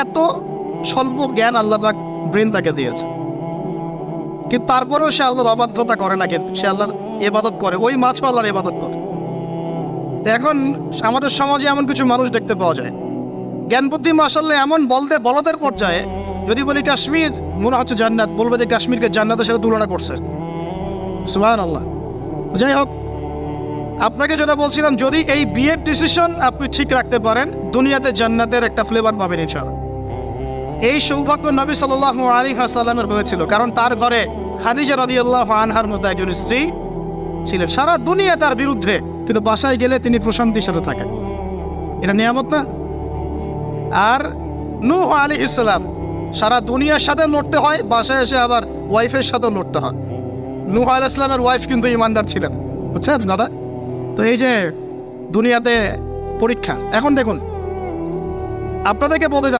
এত স্বল্প জ্ঞান আল্লাহ পাক ব্রেন তাকে দিয়েছে, কিন্তু তারপরেও সে আল্লাহর অবাধ্যতা করে না, কিন্তু সে আল্লাহর ইবাদত করে, ওই মাছও আল্লাহর ইবাদত করে। এখন আমাদের সমাজে এমন কিছু মানুষ দেখতে পাওয়া যায়, জ্ঞান বুদ্ধি মাশাআল্লাহ এমন বলদের পর্যায়ে, যদি বলি কাশ্মীর মনে হচ্ছে জান্নাত, বলবে যে কাশ্মীরকে জান্নাতের সাথে তুলনা করছে। সুবহানাল্লাহ। যাই হোক, আপনাকে যেটা বলছিলাম, যদি এই বিয়ের ডিসিশন আপনি ঠিক রাখতে পারেন, দুনিয়াতে জান্নাতের একটা ফ্লেভার পাবেন ইনশাআল্লাহ। এই সৌভাগ্য নবী সাল্লাল্লাহু আলাইহি ওয়াসাল্লামের হয়েছিল, কারণ তার ঘরে খাদিজা রাদিয়াল্লাহু আনহার মতো একজন স্ত্রী ছিলেন। সারা দুনিয়া তার বিরুদ্ধে, কিন্তু বাসায় গেলে তিনি প্রশান্তির সাথে থাকেন। এটা নিয়ামত না? আর নূহ আলাইহিস সালাম, সারা দুনিয়ার সাথে লড়তে হয়, বাসায় এসে আবার ওয়াইফের সাথে লড়তে হয়। নূহ আলাইহিস সালামের ওয়াইফ কিন্তু ইমানদার ছিলেন, বুঝছেন দাদা? তো এই যে দুনিয়াতে পরীক্ষা, এখন দেখুন আপনাদেরকে বলতে